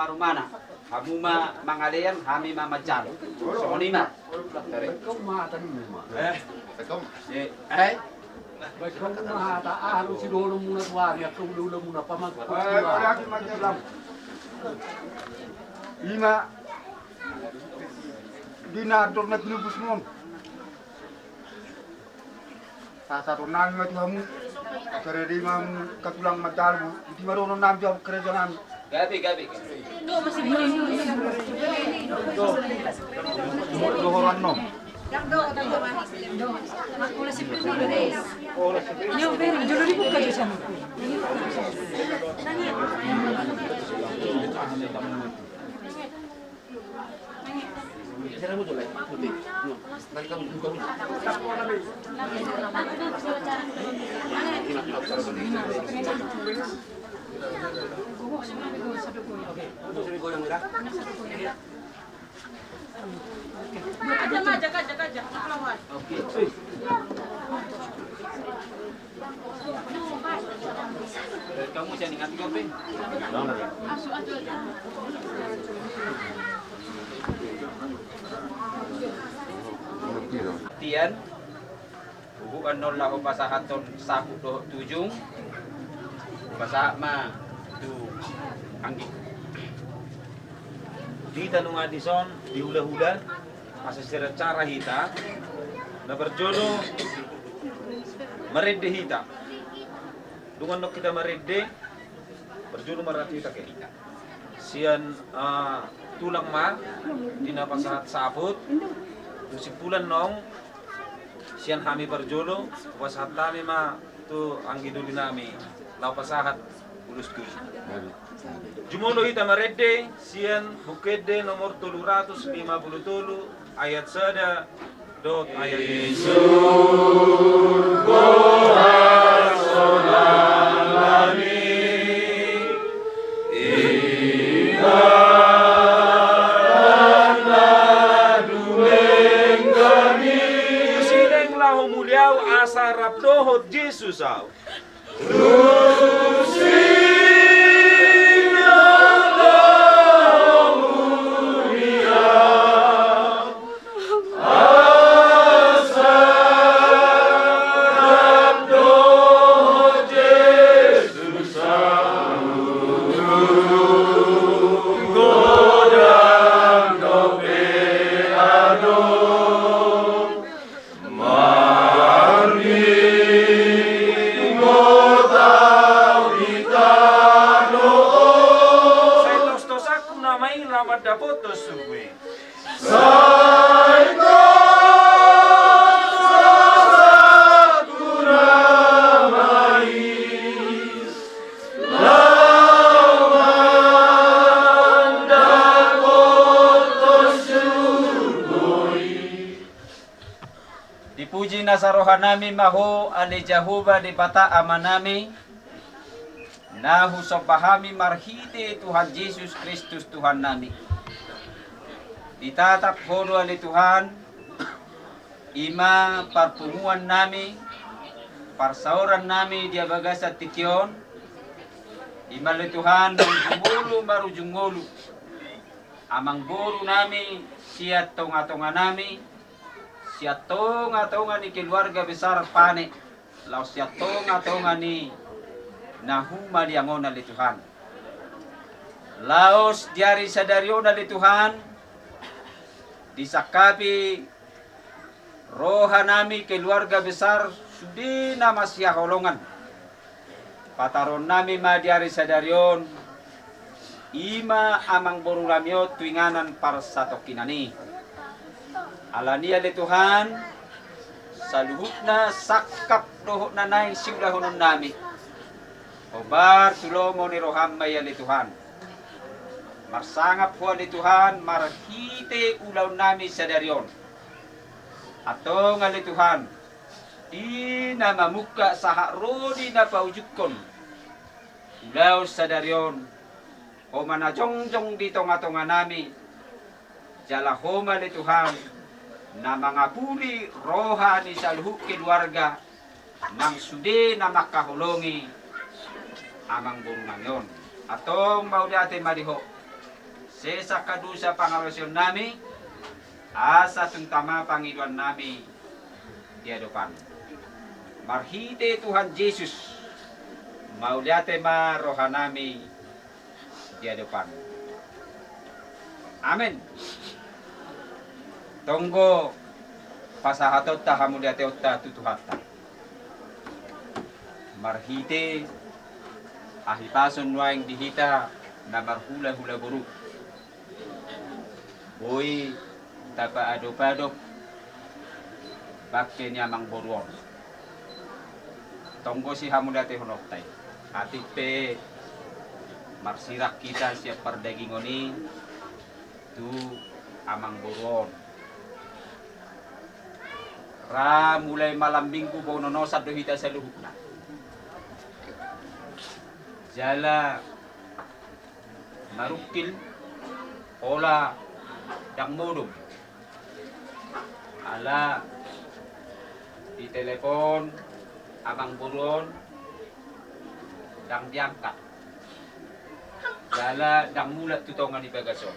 Rumana, kamu mangalian, kami mamajan. Sonima. Harus dulu muna tuari, aku dulu muna pamangku. Lima dinator na tinubos mo. Sasatunan nga kamu, karena imam katulang madalbu, di marunong namin ang kerja namin. Gabi. Dohoran no. Jaga. Kamu jangan ingat kopi. Tian, bukan nol lah pasahan ton saku do tujung, pasah ma tu anggi. Di tanung adison di hula-hula asa secara cara hita na berjodoh meredde hita dungan nok kita meredde berjodoh marati hita ke hita sian tulang ma dina pasahat sabut pulan nong sian hami berjodoh pasahat tami ma tu anggi duli nami lau pasahat ulus kuy Jumono hita meredde sian bukede nomor 357 ayat sada dot ayat Yesus Sideng lahu muliau asarap dohot Yesus au dapoto suwe. Dipuji na sa rohanami maho ali Jehovah di bata amanami. Nahu sobahami marhite Tuhan Yesus Kristus Tuhan nami. Ditatap hono ali Tuhan. Ima parpunguan nami. Parsauran nami dia bagasa tikyon. Ima ali Tuhan jungulu maru jungulu. Amang boru nami siat tonga-tonga nami. Siat tonga-tonga ni keluarga besar pane. Lau siat tonga-tonga ni nahuma liangon ali Tuhan. Laos diari sadarion ali Tuhan. Disakapi roha nami keluarga besar sudina masya holongan. Pataron nami ma diari sadarion. Ima amang boru lamyo tuinganan para satokinani. Alania li Tuhan saluhutna sakap dohot na naing siulahonon nami. Obar tulongo ni rohamay ali Tuhan. Marsangap po ali Tuhan marhite ulaw nami sa daryon. Atong ali Tuhan di na mamuka sa harodi na paujukon. Ulaw sa daryon o manajong-jong dito nga tonga nami. Jalahoma ali Tuhan na mga puli roha ni sa luhuk keluarga nang sude na makahulongi amang burungan yon. Atong mauli ate maliho sesa kadusa pangalasyon nami asa tungtama pangiluan nami di hadapan. Marhite Tuhan Yesus mauli ate maroha nami di hadapan. Amen. Tonggo pasahatot ta hamuliate otta tutuhatta. Marhite ahipason waing dihita na marhula-hula buruk. Boy tapa adop-adop bakke nyamang boruon. Tonggo si hamuliate honoktay. Atik pe marsirak kita siap pardagingoni tu amang boruon. Ra mulai malam minggu bau nonosat dohita sa luhuk na. Jala marukil ola dang modum. Ala di telepon abang buron dang diangkat. Jala dang mulat tutongan di bagason.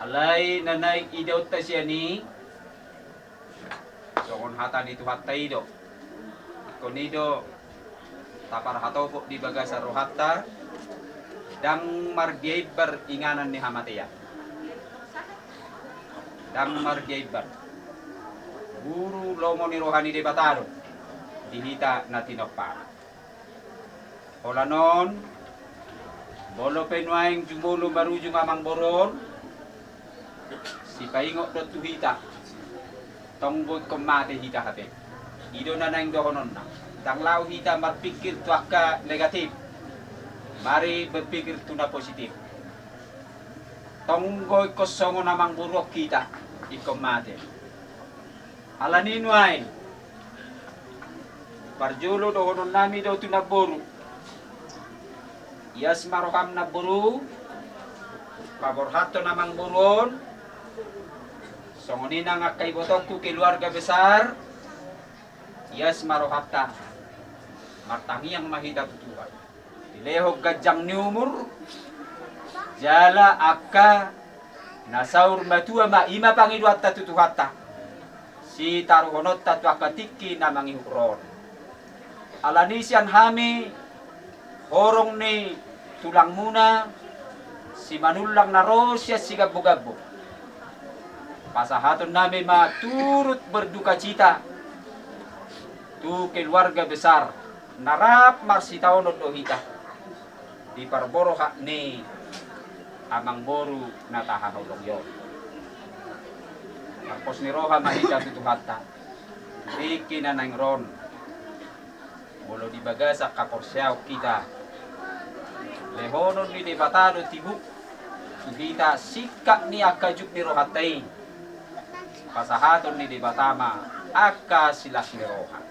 Alay nanay idaw ta siya ni songon hatan itu hatai do. Konido tapar hatopo di bagasa rohatta dang margeibar inganan ni hamateya. Dang margeibar. Guru lomo ni rohani de bataro dihita na tinoppa. Holanon bolo penuaing jumulu maruju mamang boron si paingo dot tuhita. Tonggo kemate hita hate. Ido na nang dohonon na. Tang lau hita berpikir tuaka negatif. Mari berpikir tuna positif. Tonggo kosongo namang buruk kita ikomate. Alaninway. Parjulo dohonon nami do tuna boru. Yas maroham na boru. Paborhato namang buron. Songonina nga kay botongku keluarga besar. Yas marohata. Martangi yang mahita tutuan. Dilehog gajang niumur. Jala akka nasaur matua maima pangiduat tutuhata. Si taruhonot tatu akatiki na mangihukron. Alanisian hami horong ni tulang muna si manulang na rosya si gabo-gabo. Pasahaton namin maturut berduka cita tu keluarga besar narap marsitaon dohita di parboroha ni amang boru natahahulong yon. Tapos ni roha mahita tutuhata. Biki na nang ron. Molo di bagasa kaporsyaw kita. Lehonon ni batado tibuk. Kita sikak ni akajuk ni rohatay. Pasahaton ni batama aka silas ni roha.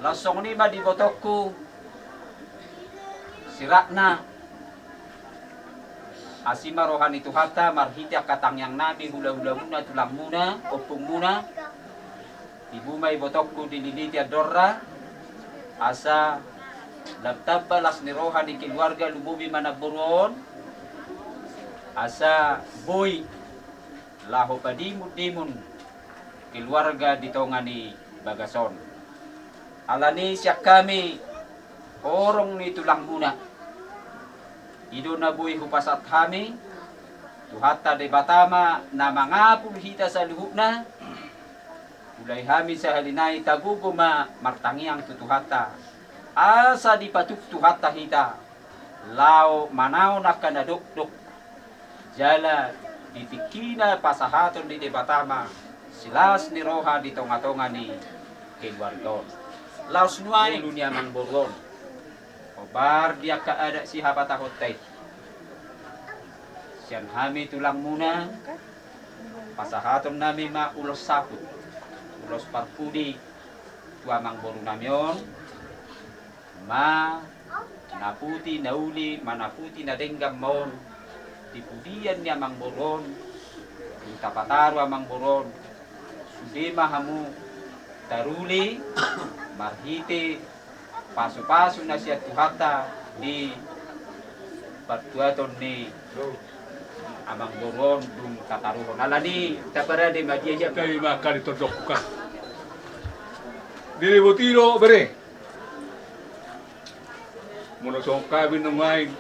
Lasong ni ma di botokku. Sirakna. Asima rohani tuhata marhiti akatang yang nabi hula-hula muna tulang muna opung muna ibu mai botokku dililiti adorra asa labtabalas ni rohani keluarga lumubi manaburon asa boy laho padimun keluarga ditongani bagason alani siyak kami orong ni tulang muna ido na buhay hupasat hami, tuhata de batama na mangapul hita sa luhuk na, ulay hami sa halinay taguguma martangiang tutuhata, asa di patuk tuhata hita, lao manaw na kanadukduk, jala ditikina pasahaton di de batama, silas ni roha di tonga-tonga ni keluarga. Laos nuay dunia mang borgon. Obar dia keada si habata hotai. Sian hami tulang muna. Pasahaton nami ma ulos saput. Ulos parpudi. Tua mang boru namyon. Ma naputi nauli manaputi na denggam mon. Dipudian niya mang boron. Tapataru mang boron. Sudema hamu taruli marhite pasu-pasu na siya tuhata di patuaton ni amang boron dung kataruhon alani tapara de madia ja Kay makali todok ka. Dili botiro bere. Mono song kabin ng main.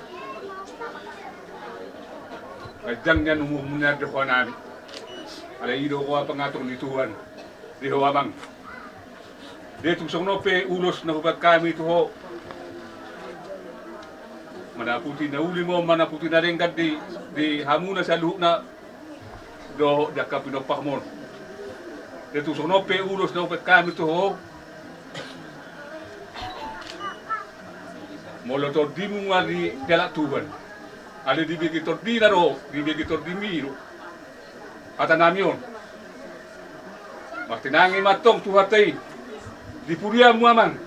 Ajang yan umumunar de konan. Ala ido ko pangatong nituan. Di hawamang. Dito sa pe ulos na hubat kami ito ho. Manaputi na uli mo, manaputi na rin di hamuna sa luhuk na do daka pinopahmon. Dito sa pe ulos na hubat kami ito ho. Molotor di mo nga di dalatuban. Ada di begitor di naro, di begitor di miro. Ata namyon. Martinangi matong tuhatay. Di puria muaman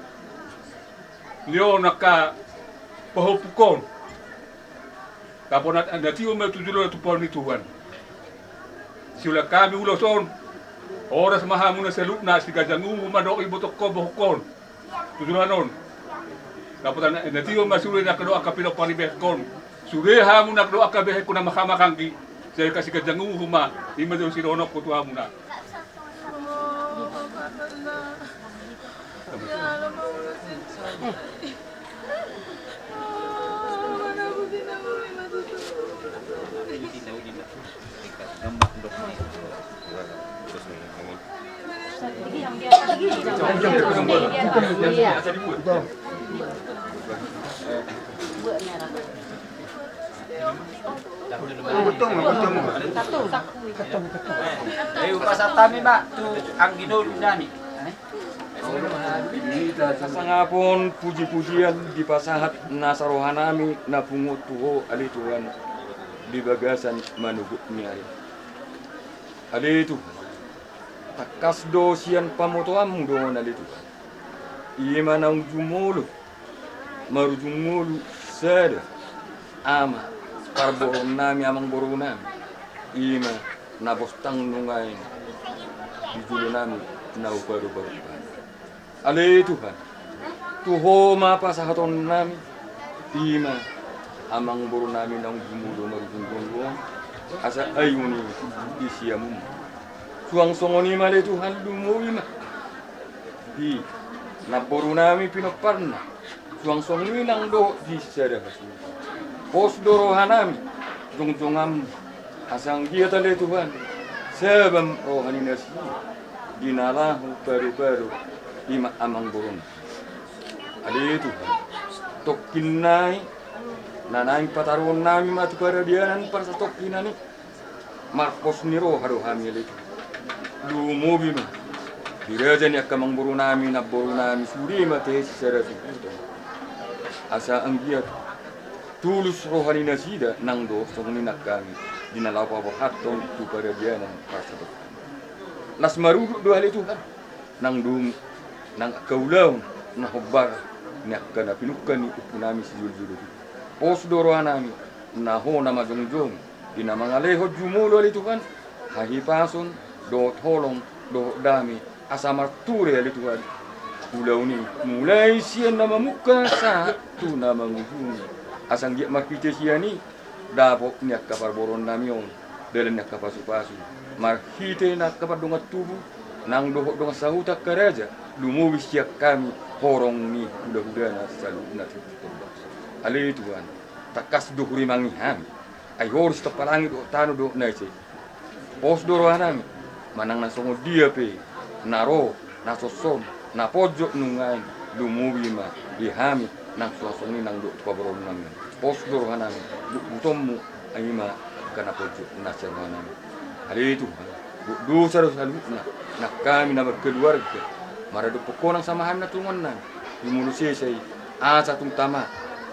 leo naka pahopukon tapon at natiyo me tujulo tu por ni tuan sila kami uloson oras mahamuna sa lupna si gajangu mado ibotok ko bohkon tujulanon tapon natiyo masulo na kado akapilo panibekon sure hamuna kado akabehe kuna makamakangi saya kasih gajangu huma imado sironok ko tu hamuna Ayo pasat kami mak tu ang ginol nami. Sasangapon puji-pujian di pasahat nasarohanami na pungut tuho alituan di bagasan manugut nyari. Alitu takas dosian pamotoam doon alitu. Ima na jumulu marujumulu sada ama parboron nami amang boron nami. Ima na bostang nungain di julo nami na uparu-paru. Ale Tuhan, tuho mapasahaton nami, ima amang boro nami nang jumulo marujungkong asa ayuni isiamu. Suang songoni male Tuhan lumuwi ma. Di naboro nami pinoparna, suang songoni nang do di sada kasu. Pos doro hanami, jongam asang dia tale Tuhan, sebab rohani nasi dinalahu baru-baru. Ima amang burung. Ada itu tokinai Nanaing pataruan nami matu paradianan para sa tokina ni. Marcos niro haro hamil itu. Lumobi ma. Diraja ni akamang buru nami na buru nami suri mate secara sukuta. Asa ang giat tulus rohani nasida nang do songni nakami dinalaw pa hatong tu paradianan para sa tokina. Las maruduk do hal itu kan. Nang dung nang kaulaw na hubbar ni akana pinukan ni upunami si jul-jul itu. Pos doro nami na ho na majongjong dina mangaleho jumulo itu kan hahi pason do tolong do dami asamar ture itu kan ulau ni mulai sian nama muka satu nama ngujung asang dia makite siani dapok ni kapar boron namion delen nak kapar supasu marhite nak kapar dongat tubuh nang dohok dongat sahutak karaja lumu wisyak kami horong ni kuda-kuda na selalu nanti terbaik. Ale itu kan takas duhuri mangihan ay horis tapalangi do tanu do naise pos doroanami manang nasongo dia pe naro nasoson na pojok nungain lumubi ma dihami nang suasoni nang do pabron nami pos doroanami butommu ayima kana pojok nasenganami ale itu do saru-saru na kami na berkeluarga marado pokonang samahan na tungonan dimulusi say asa tama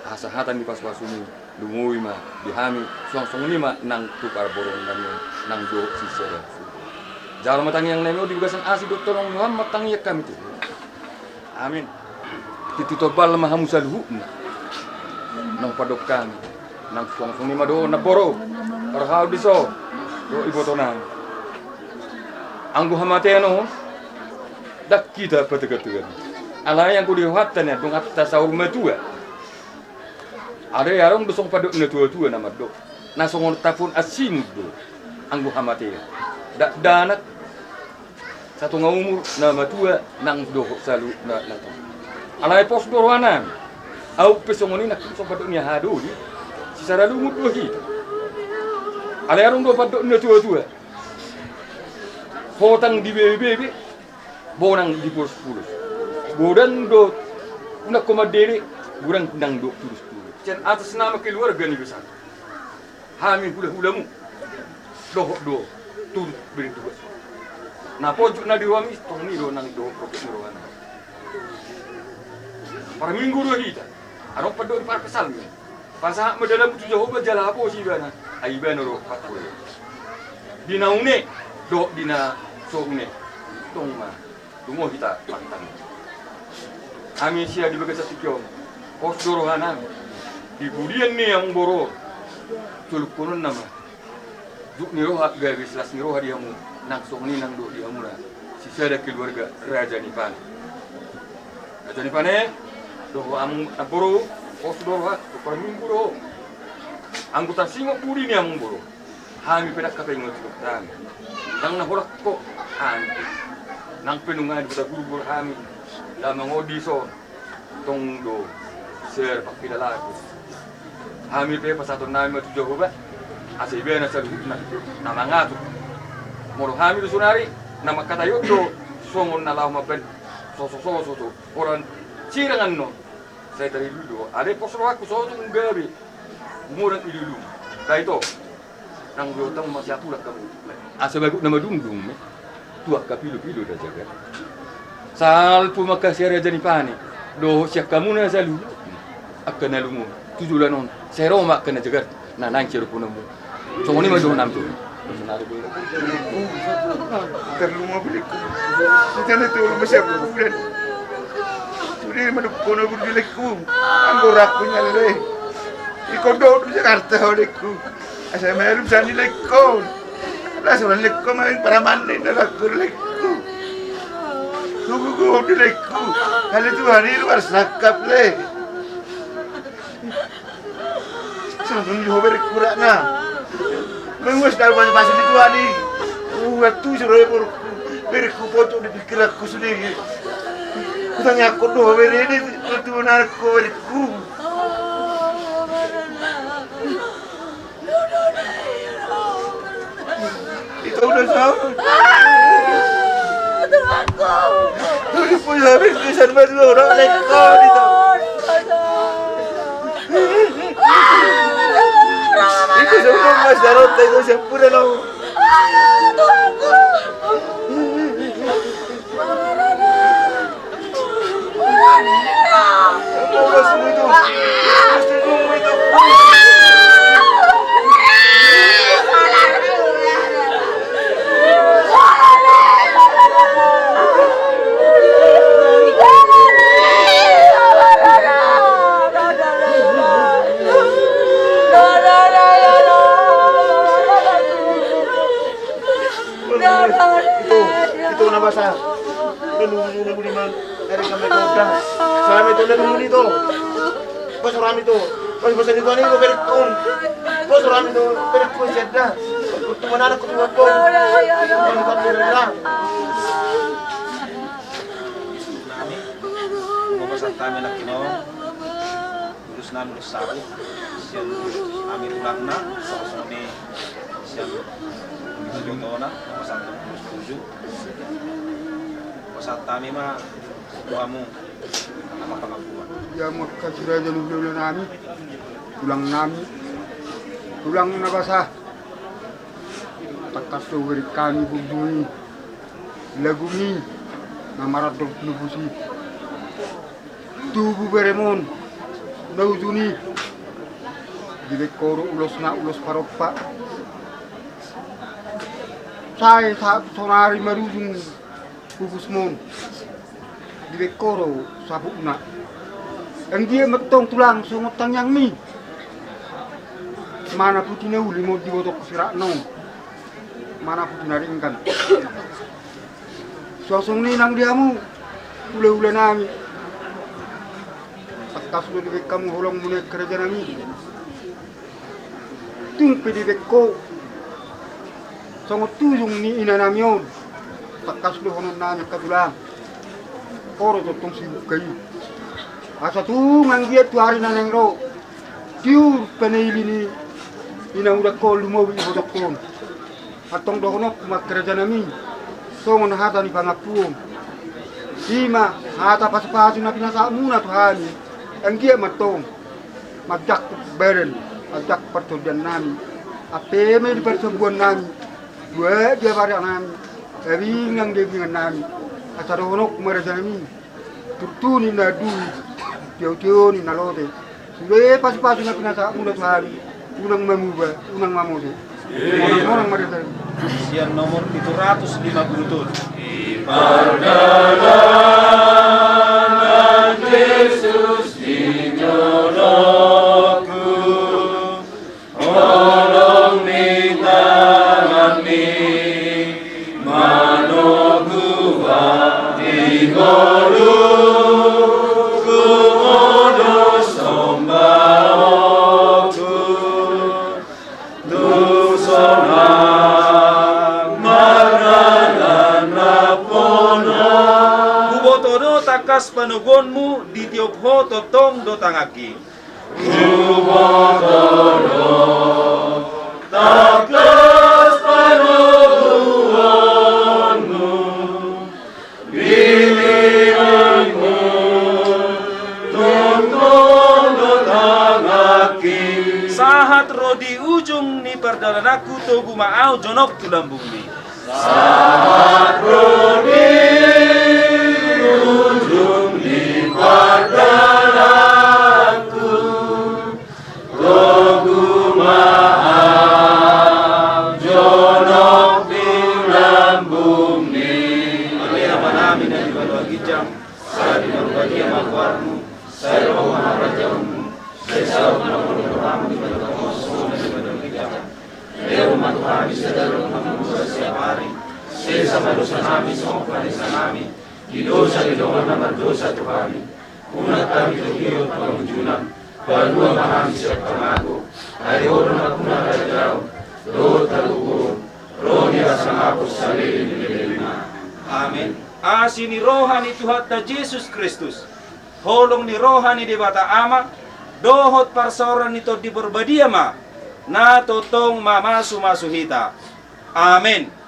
asa hatan di pas-pasumi lumui ma dihami suang-suang lima nang tukar borong nami nang do sisera jalan matang yang nemo di bagasan asi dokter Muhammad matang ya kami tu amin titu tobal mahamu salhu nang padok kami nang suang-suang lima do na boro parhau diso do ibotonan anggu hamateno dak kita petegatuan ala yang ku dihatan ya dong atta saur metua ada yarong dosong padok na tua-tua nama do nasong tapun asin do anggu hamate dak danak satu ngaumur nama tua nang do salu na to ala pos dorwana au pesongoni nak so padok ni hadu di sisara lumut do hi ala yarong do padok na tua-tua hotang di bebe bonang di pulus bodang do nak komadere burang nang do turus Jan atas nama keluarga ni besar. Hamil hula-hulamu. Do turut beri tugas. Na pojok na diwami tong ni do nang do propek rohana. Para minggu do hita. Arong padok par pesal mi. Pasah medalam tu jauh berjalan apa sih bana. Ai bana ro patul. Dina une do dina so une. Tong ma. Dungo kita pantang. Kami sia di bagas tikyo. Pos do rohana. Ibudian ni yang boro tuluk kunun nama duk ni roha garis las ni roha diamu nang song ni nang do diamu la sisa ada keluarga Raja Nipan do amu boro pos do roha per minggu do anggota singo puri ni amu boro hami pedak ka pengot tan nang na horak ko ante nang penungan kita guru hami la mangodi so tong do ser pakila lagu Hamil pe pasato nami matu Jehovah asa ibena sa na mangatu moro hamil sunari na makatayo do songon na law maben so orang cirangan no saya dari dulu ada posro aku so gabi umurang ilulu kaito nang yotang masih aku lah kamu asa bagu nama dungdung me tua kapilu-pilu dah jaga sal pu makasih Raja Nipani do siak kamu na salu akan nalumu tujulan on seroma kena jagar na nang ciru punamu songoni ma do nam tu terlalu mau beli sana tu masih aku bulan tuli maduk kono budileku anggora punya le ikodo tu Jakarta oleku asa merum sani lekon la soran lekon main para mande na lekku tugu dileku hal itu hari luar sakap le Sungguh jober kurana. Mengus dal pasal itu ani. Waktu suruh berku foto di pikir aku sendiri. Kutanya aku doh ini itu narko berku. Itu udah tahu. Tuhanku. Tuh punya habis kesan baru orang lekor itu. Darot tayo siyempre no. Oras mo ito. Gusto mo ito. Ito nabasa. Nunungan mo naman. Dari kami koda. Selama itu nunungan itu. Pas orang itu. Pas bosan itu ani berit kon. Pas orang itu berit kon sedda. Kutuman anak kutuman kon. Kutuman berera. Nami, pembahasan kami nak kino. Lulus na lulus sabu. Siyan kami pulang na. Sosone siyan Jotona, pembahasan lulus tujuh. Saat kami mah doamu apa pengakuan Ya makasih raja nublo nami. Tulang nami. Tulang nabasa. Takas to berit kami bugduni. Lagumi. Namarat dog nubusi. Tubu beremon. Nauzuni. Dibek koro ulos na ulos parokpa. Saya saat sonari marujung Bugusmon di Bekoro sabukna. Ang dia metong tulang sungotang yang mi. Mana putina uli mo dibotok sirakno. Mana putina ringkan. Sosong ni nang diamu ule-ule nami. Takas lo di kamu holong mune kerja nami. Tung di Beko. Songot tujung ni ina namion. Takas lo honon nami kadulang. Koro totong sibuk kayu. Asa tu nganggiat tu hari naneng ro. Tiur peneili ni ina udah kol lumo bi bodok kon. Atong dohonok makerja nami. Songon hata ni pangapuong. Sima hata pas-pasu na pinasa muna tuhani. Anggia matong. Majak beren, majak pertodian nami. Ape me di persembuhan nami. Dua dia bari nami. Ebi ngang dengan nami. Asaro honok mereka nami. Turtuni na du. Tiyo-tiyo ni nalote. Sudah pas-pasu na pinasa muna tuhani. Unang mamuba, unang mamode. Orang-orang mereka. Sian nomor 757. Perjalanan Yesus di nyodoku, tolong minta kami manogua di golu kumodo sombaoku dusona Bubotono takas panugonmu di tiopho totong dotangaki. Bubotono takas panugonmu bilihanmu totong dotangaki. Sahat rodi ujung ni perdalananku to gumaau jonok tulang bumi. Sahat rodi ujung di padalanku, Togu maaf jonok di lambung ni. Oleh nama namin na di balwagi jam, sa di berbagi makwarmu, sa roh maharajamu, sa isaw na pagkakamu di balwagi semua di balwagi jam. Leo matuhami sa dalawang mamusa siya pari, sa malusa namin sa mapanisa namin, didosa na mardosa tuhani. Unat kami tuhiyot pangujunan, paluang mahami siya pangago, ayoro na kunarajaraw, roh talugurong, roh niya sa ngapos sa lilin. Amin. Asi ni rohani Tuhan na Jesus Kristus, holong ni rohani di bata ama, dohot parsoran nito di berbadiama, na totong mamasuhita. Amin.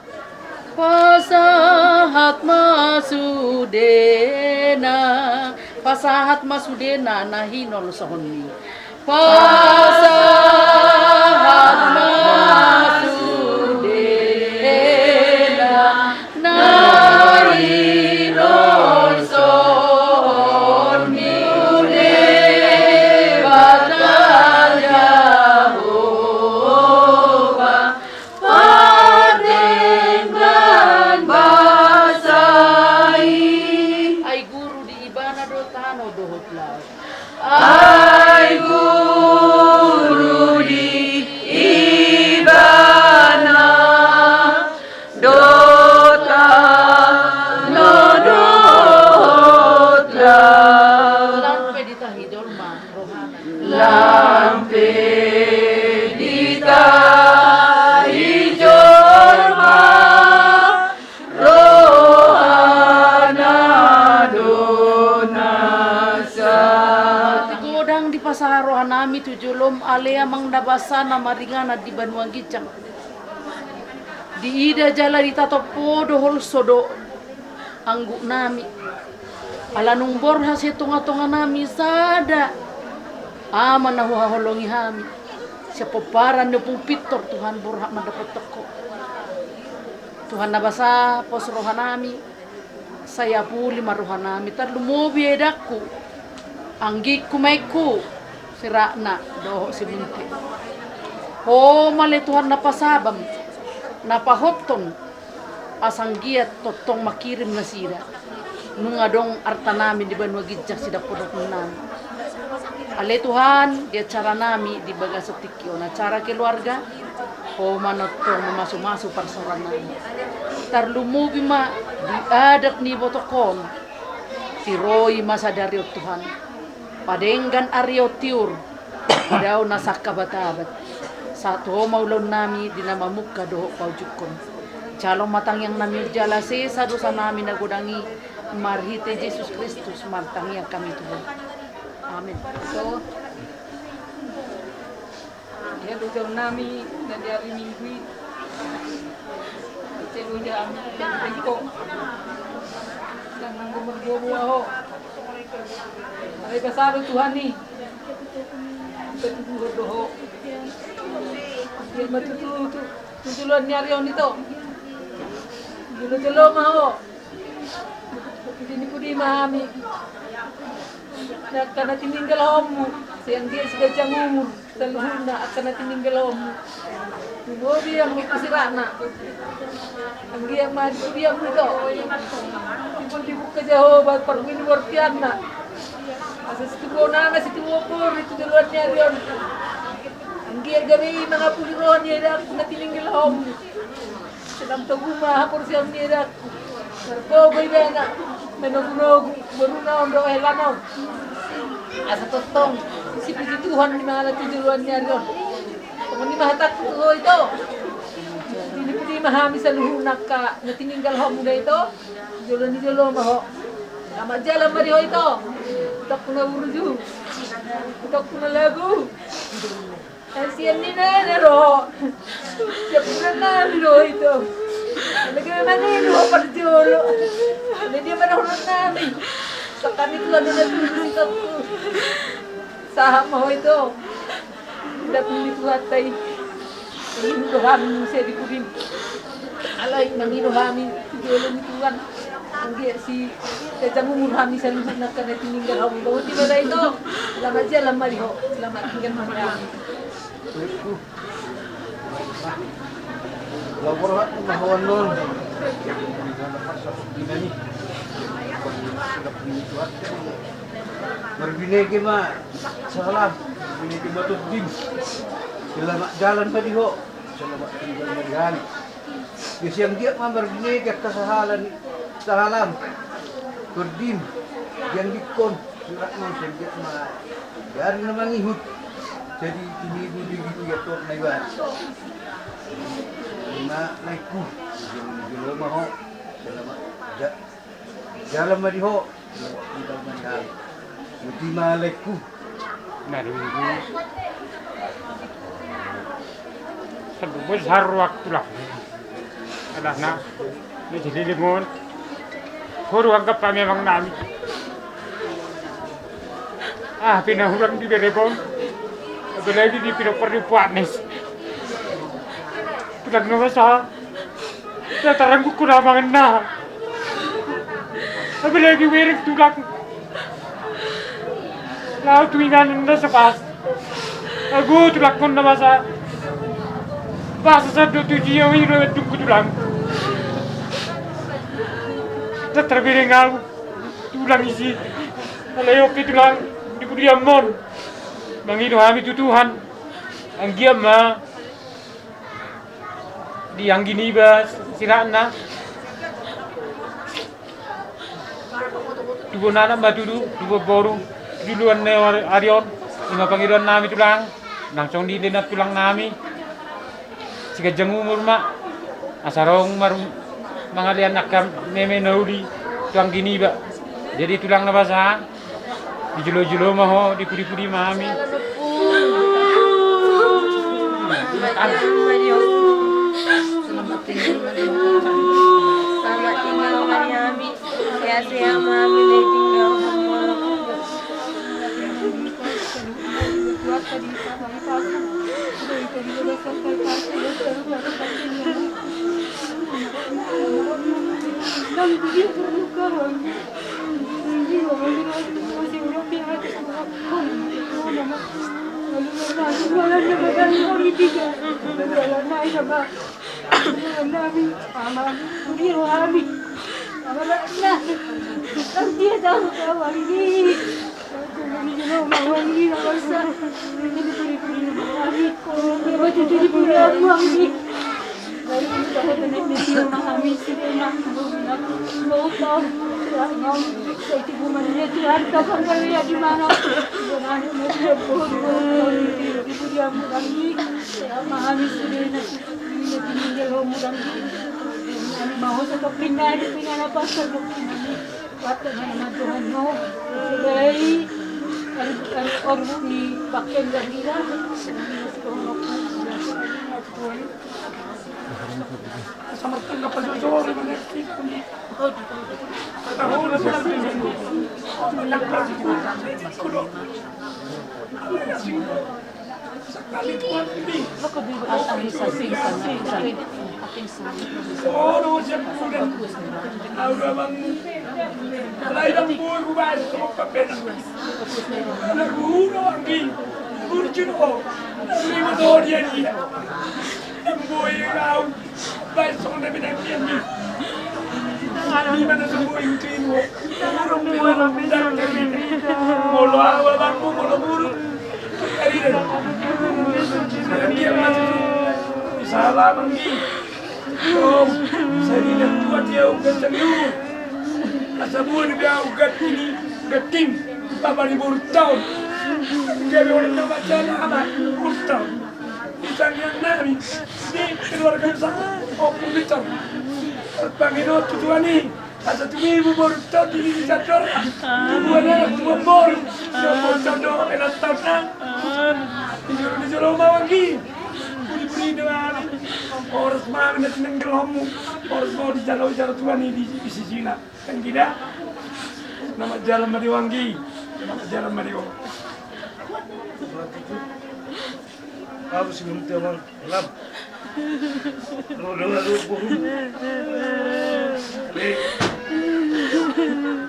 Pasahat masudena nahinon sahoni. Pasahat Nadotano dohot laut. Ay guru di ibana dota no dotla Lampe ditahidor ma rohana. lampe dita hijorma rohana donasa Godang di pasar rohanami tujulom alea mang nabasa na maringana di Banua Gicang. Di ida jala di tatopo dohol sodo anggu nami. Alanung borha se tunga-tunga nami sada. Aman na huhaholongi hami. Siapoparan na pong pitor Tuhan borha mendapat teko. Tuhan nabasa pos rohanami. Saya puli marohanami tarlumobi edaku. Anggi kumaiku sirakna doho si munti. Ho male Tuhan napasabam. Napahoton asanggiat totong makirim na sida. Nung adong arta namin di Banua Gicang sida podok nami. Ale Tuhan, dia cara nami di baga setikyo na cara keluarga. O manotong memasu-masu parsoran nami. Tarlumubi ma diadak ni botokon. Tiroi masadari o Tuhan. Padenggan Aryo Tiur. Daw nasaka batabat. Satu maulon nami dinamamuka doho paujukon. Calong matang yang nami jala sesa dosa nami nagudangi marhite Yesus Kristus martangi yang kami Tuhan. Amin. So, dia duduk nami dan dia hari minggu celu jam bengkok dan nanggu berbuah ho hari besar Tuhan ni betul doho dia betul tujuan nyari on itu dulu mau ini pudi mami karena tininggal homu sayang dia sudah umur seluruhnya akan tininggal homu Bobi yang kusirana ang dia maju dia itu dibuka jauh buat permin wartiana asas itu bona situ opor itu duluannya rion ang dia gabi mga puliron niya dak na tininggal homu sedang taguma hapor siyang niya dak Narkoboy ba na menog-nog baruna ondo helanon asa totong isipin si Tuhan di mga natutuluan niya ron kung hindi mahatak ko ito hindi pwede mahami sa luhunak ka na tininggal ho muna ito julo ni julo maho nama jalan mariho ito utak ko na urju utak ko na lagu siyan ni nanero siya po na nanero ito Lagay manilo par julo. Hindi man ako namin. Sa kami ko ano na dito ko. Sa mo ito. Dapat dito atay. Tuhan saya dikurin. Alay mangino kami julo ni Tuhan. Ang si kajang umur kami sa lupa na kana tininggal ako. Bawat di ba ito? Selamat siya lamari ho. Selamat tinggal marami. Lapor mahawan nun. Berbinegi ma salam. Berbinegi ma tudin. Selamat jalan pa diho. Selamat tinggal marihan. Kasi ang dia ma berbinegi at kasahalan salam. Tudin. Yang dikon. Surat mo siya dia ma. Dari namang ihut. Jadi ini gitu ya tuh naiwan. Na laiku julo maho selamat jalan mariho kita mandang muti malaiku Minggu sebab besar waktu lah adah nak ni jadi limon huru anggap kami memang nami pinahurang di berebon lagi di pindah perempuanes Pulang nama saya, saya teranggu kurang mengenal. Tapi lagi wiring tulang. Lalu tuingan anda sepas. Aku tulang pun nama saya. Bahasa satu tujuh yang ini tunggu tulang. Saya terbiring aku tulang isi. Alayok itulang di pudiamon. Mangido kami tutuhan. Ang giama di ang giniba sirana. Dubo nana matudu, dubo boru, duluan ne arion. Ima pangiruan nami tulang, langsung di na tulang nami. Siga umur mak, asarong marum mangalian nakam meme nauli tulang giniba. Jadi tulang nabasa, di julo-julo maho, di pudi-pudi mami. Selamat tinggal Mariami. Sehat-sehat mami tinggal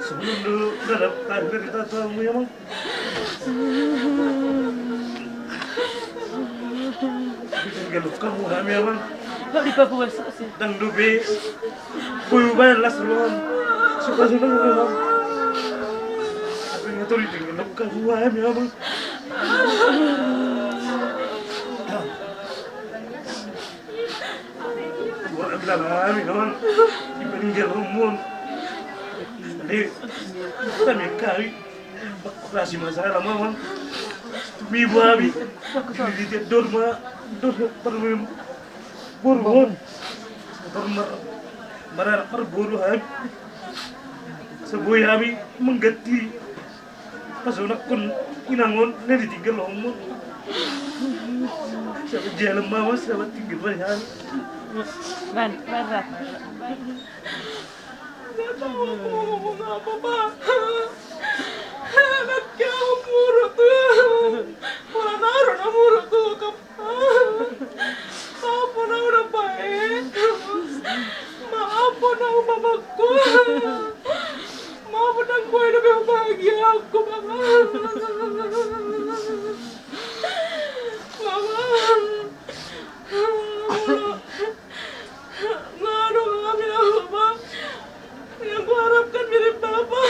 sebelum dulu udah dapat berita tuamu ya mang. Bikin geluk kamu kami ya mang. Di Papua sih. Dan dubi buyu banyak lah sebelum suka suka ya mang. Tapi nggak tahu di geluk kamu kami ya mang. Buat bilang kami ya mang. Dibanding gelumon. Jadi kami kali kasih masalah mamang tumi babi di tidur mah tidur perlu buruan marah berburu habis sebuah habis mengganti pas unak kun inangon nanti tinggal lomon siapa jalan mawas siapa tinggal banyak Berat. Gak tahu aku mau ngomong apa, Pak. Anaknya umur tuh. Malah naruh umur tuh ke apa na udah baik. Maaf na mamaku. Maaf na gue lebih bahagia aku, Mama. Mama. Nggak ada kami apa. Yang ku harapkan mirip Bapak,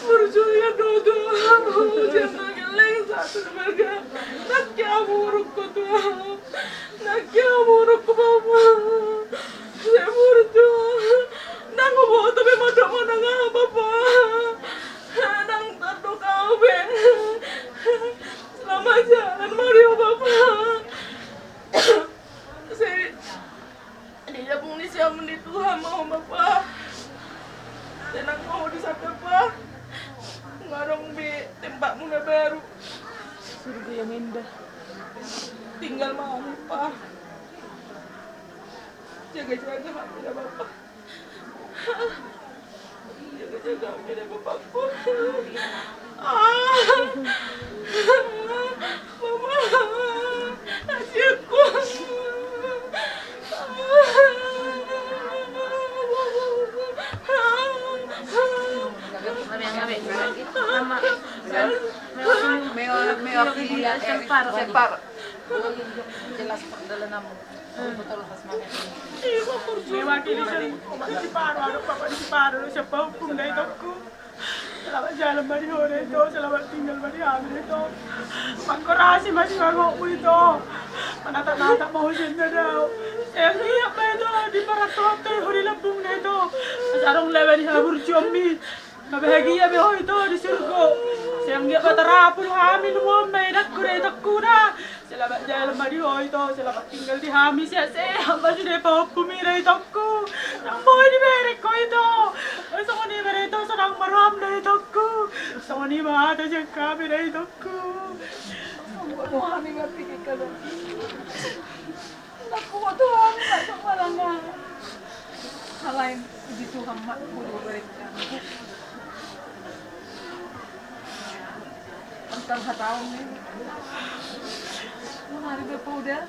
Berjuya dodo, jangan geleng satu mereka. Nak kya buruk ko tu, nak kya buruk ko bapa. Saya burjo, nang mo to be mo nang bapa. Nang tato kau be. Selamat jalan Mario bapa. Saya dia pun ni siapa ni Tuhan mau bapa. Tenang mau di sana pa. Ngarong be tembak muna baru. Surga yang indah. Tinggal mami pa. Jaga-jaga hati dah bapa. Jaga-jaga hati dah bapakku. Mama. Asyikku. Jelas perdalan namu. Betul khas mami. Mewakili siya si Paro, ano pa si Paro siya pa hukum na ito ko. Salamat jalan mari hore ito, salamat tinggal mari amin ito. Pagkurasi masiwago ko ito. Manata-nata mahusin na daw. Eh, iyak pa ito, di paratote, huri lambung na ito. Masarong lewan sa burjomi. Mabahagia ba ito di surgo. Siyang giya patarapon amin umay nagkuray takuna. Salamat jalan mari ito, salamat tinggal di hami siya. Hamba siya pa pumira ito ko. Nang boy di merek ko ito. Sa ko ni mere ito, sa nang maram na ito ko. Sa ko ni mahata siya kami na ito ko. Ang mo kami nga pigil ka lang. Naku, ito kami na sa malangan. Halain, dito hama, puro balik ka. Antang hataw ni. Mari be udah.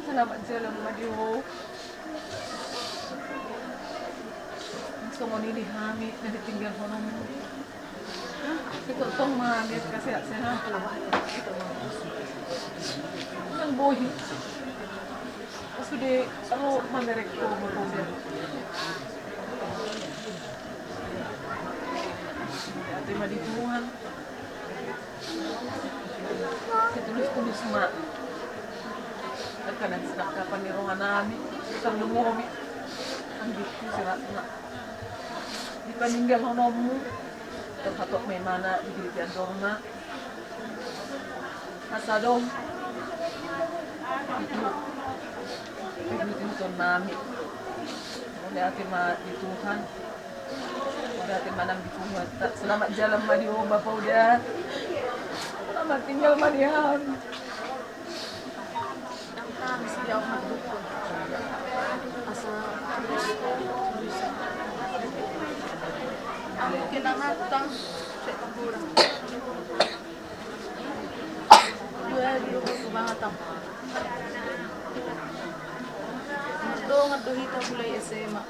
Selamat jalan Madio. Semua ini hami nanti tinggal honom. Itu tong mami kasih sehat. Yang boy. Sudah kalau manderek ko berusia. Terima di Tuhan. Tulis-tulis mak. Kadang sedang kapan ni rohan nami, sedang lungomi. Ang gitu sirat nak. Di paninggal honomu, terhatok may mana di dirian dorna. Hasadong. Itu. Itu nami. Oleh hati ma di Tuhan. Udah manang di Tuhan. Selamat jalan Madio Bapak udah. Selamat tinggal Mariam. Kami sejauh mendukung. Asal aku kena matang, saya keburang. Dua dia banget tam. Ngado hita mulai SMA.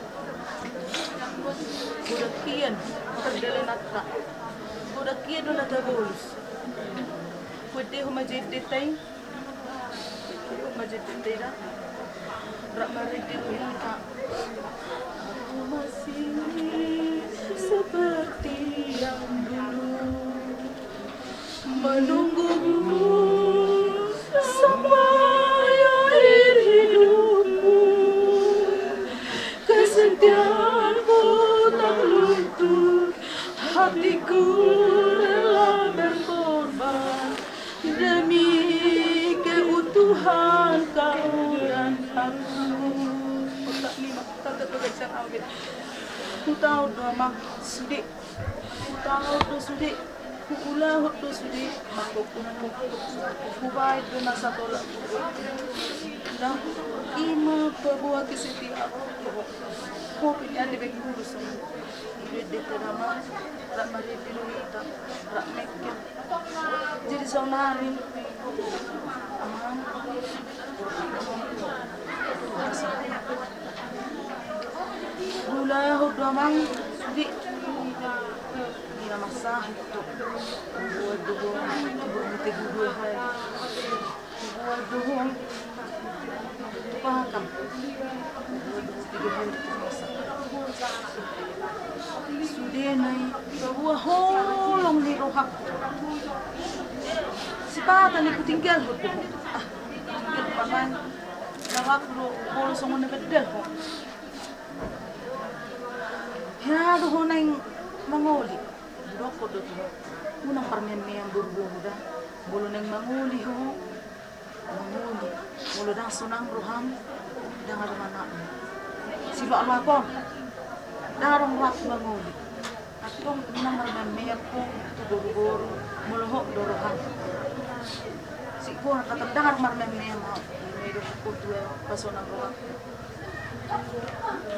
Udah kian, terdalam nata. Udah kian udah terbolus. Pwede humajid ditay. Majid ditay. Rak maritin kita. Aku masih seperti yang dulu menunggumu sampai akhir hidupmu. Kesetiaanmu tak luntur, hatiku rela berkorban demi keutuhan kau dan aku. Tak lima, tak terpegang awet. Ku tahu doa sudik, ku tahu doa sudik, ku ulah doa sudik, mangkok ku baik doa nasa tolak. Dan ima perbuat kesetiaan, ku pilih lebih kurus. Di terama, rak mari piluita, rak mekin. Jadi sonarin, aman. Gula udah mang di masa itu buat dugong buat hai buat dugong pakam. Sudenay bahwa holong ni rohak. Si pata ni kutinggal ho. Tinggal paman. Lawak ro hol songo na bedel ho. Hado ho nang mangoli. Doko do to. Unang parmeme yang buru-buru dah. Bolo nang mangoli ho. Mangoli. Bolo dang sunang roham. Dang ada mana. Silo alwakon. Darong wak mangoli. Atong nang parmeme ko to buru-buru. Moloho dorohan. Siku katagdangar marmeme mo. Medo ko tuwe paso nang roham.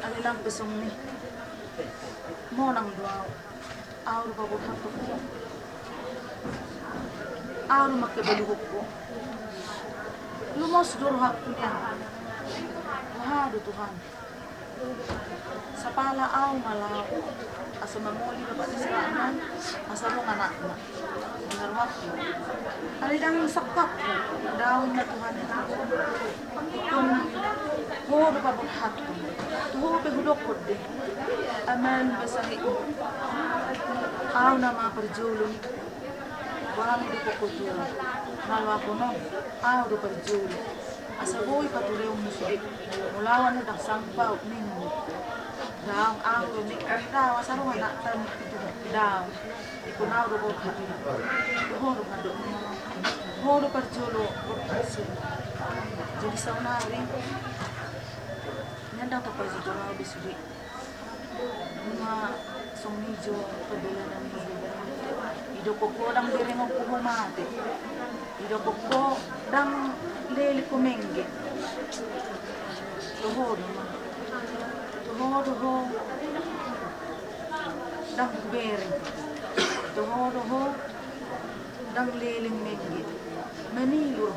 Alilang pesong ni. Mo nang duaw. Aur babot hapok ko. Aur magkabaluhok ko. Lumos durhak ko niya. Mahado Tuhan. Sa pala aw malaw. Asa mamuli na pati siraanan. Asa rong anak na. Dinarwak ko. Alidang sakpak ko. Dawin na Tuhan na ako. Itong huwag babot hapok. Tuhog behudok ko din. Aman basahi ko. Aw na mga parjulong. Wala di ko ko tuwa. Nalwa ko no. Aw do parjulong. Asa boy patuloy ang musulit. Mulawan na dang sangpaw ninyo. Daw aw do ni daw asa ro na tan daw. Ikunaw do ko ka. Horo na do. Horo parjulong. Jadi saunari. Nyanda ka parjulong bisuri. Mga sumidyo padula ng mga idokoko dang direngong kumumate idokoko dang leli kumenge tohodo dang bering tohodo dang leling menge manilo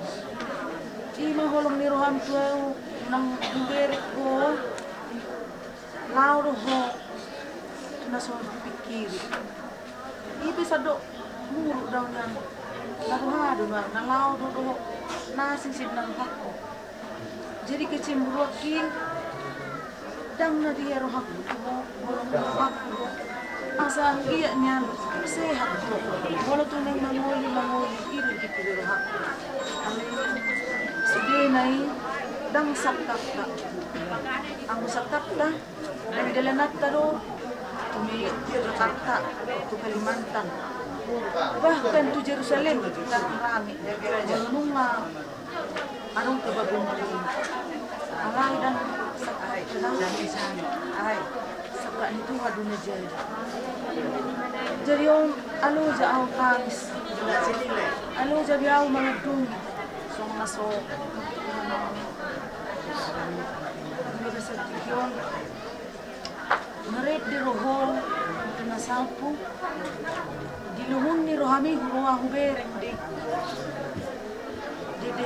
ima holong ni roham tuau nang berik ko lauro ho naso pikiri. Ibe sado muru daw nang naruhado na lao do nasing sin nang hakko. Jadi kecimburuak king dang na dia rohak ko bolong hakko. Asa iya niya sehat ko. Bolo to nang mangoli iru dikiro rohak. Ami sudenay dang sakta. Ang sakta dari dalanat taro Tumi Jakarta, ke Kalimantan, bahkan to Jerusalem, kita rami dari Nunga, arong ke Babunari, alay dan sakay dari sana, sakay itu haduna jadi. Jadi om alo jauh kangis, alo jauh mengedung, song masuk, mereka sedikit. Naret di rohong ito na sampu di luhun ni rohami huruwa hubereng di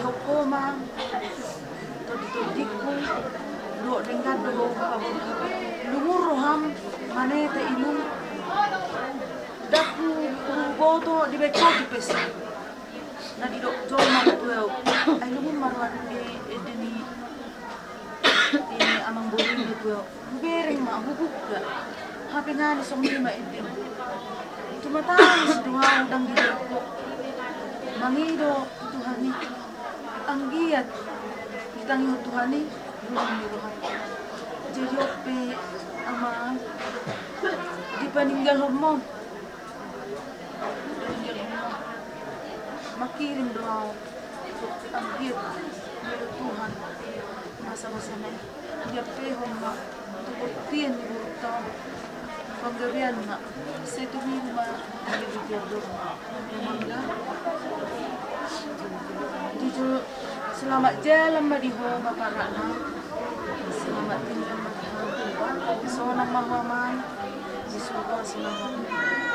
hukoma to di diku do dengan do luhur roham maneta ilung daku boto di beko di pesa na di do jol mantuel ay luhun marwan di ini amang boling gitu bering mah hubuk ga hape nga ni song lima edin tumatang sa duha dang gidok ko mangido tuhani ang giyat kitang yung tuhani bulang nirohan jeyope ama di paninggal mo makirim doa ang giyat nilo Tuhan masa-masa na dia peho nga tukurtian ni burta panggabian nga sa tuwing ma-ibigyan doon mangga dito selamat jalan madiho mapara na selamat tinggal madiho so nang mahaman disuka selamat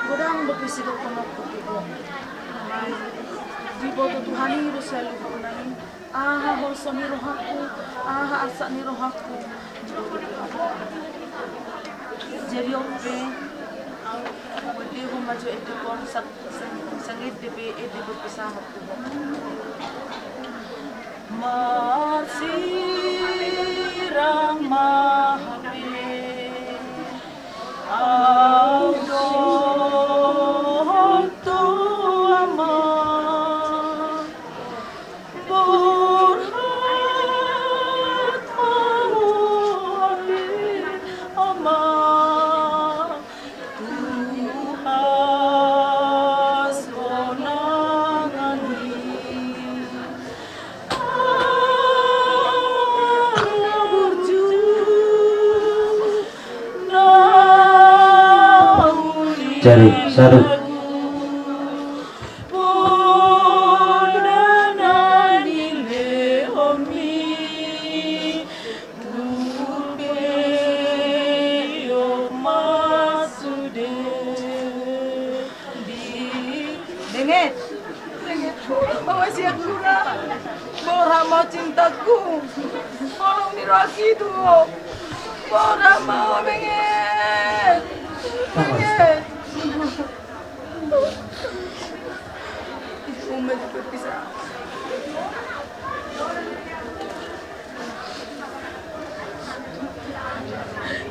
kodang berpisigaw ko na kutibo di boto Tuhan ni selalu kunain aha bolso ni rohaku aha asa ni rohaku jadi ope wede ho maju ete kon sangit debe ete berpisahat tu masih Rang Mahape Audoto Ama Burhat Mahape Ama Tuhas Onangani Cari satu. Denget, bawa siap guna, Bora mau cintaku, tolong diraki tuh, Bora mau benget, benget. Umat berpisah.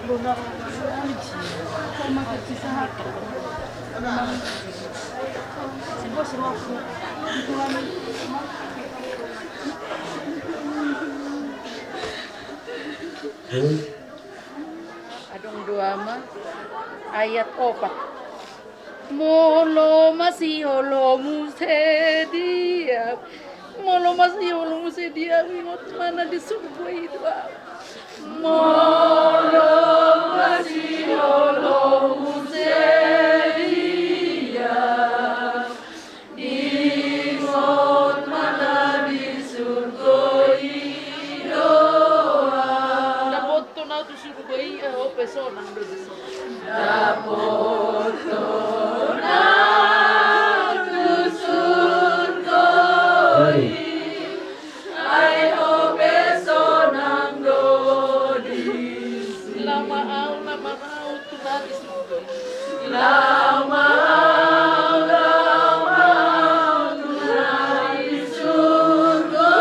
Bora sama berpisah. Adong dua mah ayat 4. Molo masih holo musedia, molo masih holo musedia, ingat mana di surga itu. Molo masih holo musedia, ingat mana di surga itu. Dapat tu na tu surga itu, oh pesona dulu. Dapat tu na tu surga itu, ayo pesona dulu. Lama au tu na di surga. Lama tu na di surga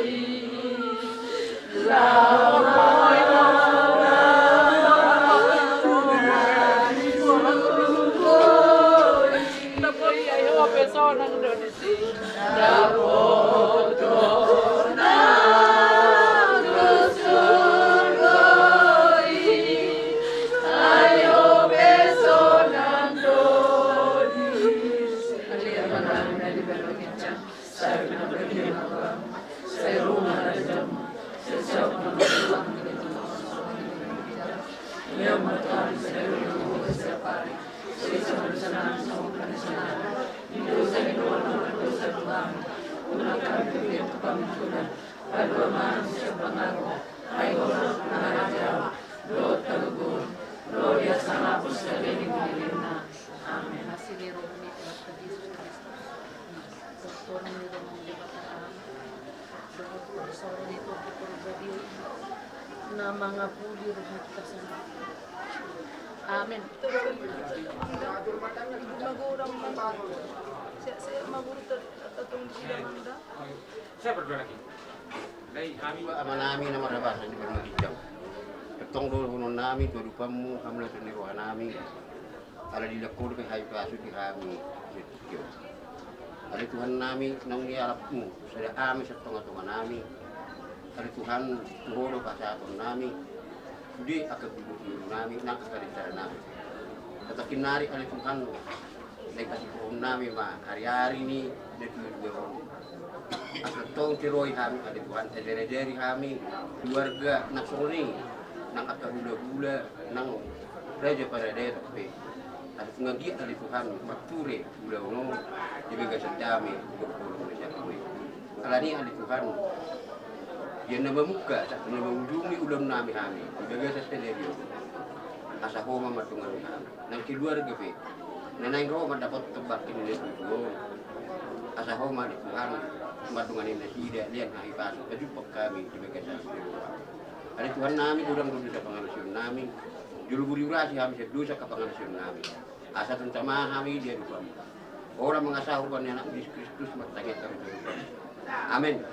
itu. Nama ngapuli roh kita sana. Amin. Magurang saya magurang tatong di Manda. Saya berdua lagi. Dari kami Ama namin na marabasan di Barmagijang. Itong doon namin, turupamu, kami na tuniruan namin. Ala dilakul kay hay paso di kami. Ala Tuhan namin nang niarap mo, sa amin sa tunga-tunga namin. Ala Tuhan, tuholo ka sa aton namin. Hindi akagulo namin, nakakaritara namin. Katakinari ala Tuhan, nagkasipuhon namin hari-hari ni nagtutuwa. At itong tiroy kami ala Tuhan, edere-dere kami, keluarga, naksoni, ng akahula-hula, ng Raja Paradero. At ngagi ala Tuhan, magture, ulaw-no, ibigay sa dami, pagpulong na siya kami. Ala ni ala Tuhan, yan na mamuka, sa namamudungi ulam namin kami, ibigay sa teleryo, asa homa matungan kami. Nang keluarga, nanay Roma dapat tebak kinilitugon. Asa homa di Tuhan, matunganin na sida, liyan na ipasok, kajupak kami, ibigay sa teleryo. Ala Tuhan namin, udang-udang sa pangalasyon namin, julu-bulurasi kami sa dosa kapangalasyon namin. Asa tentama kami, dia lupa. Orang mengasah hukuman anak Yesus Kristus, bertanya kami ke Tuhan. Amin.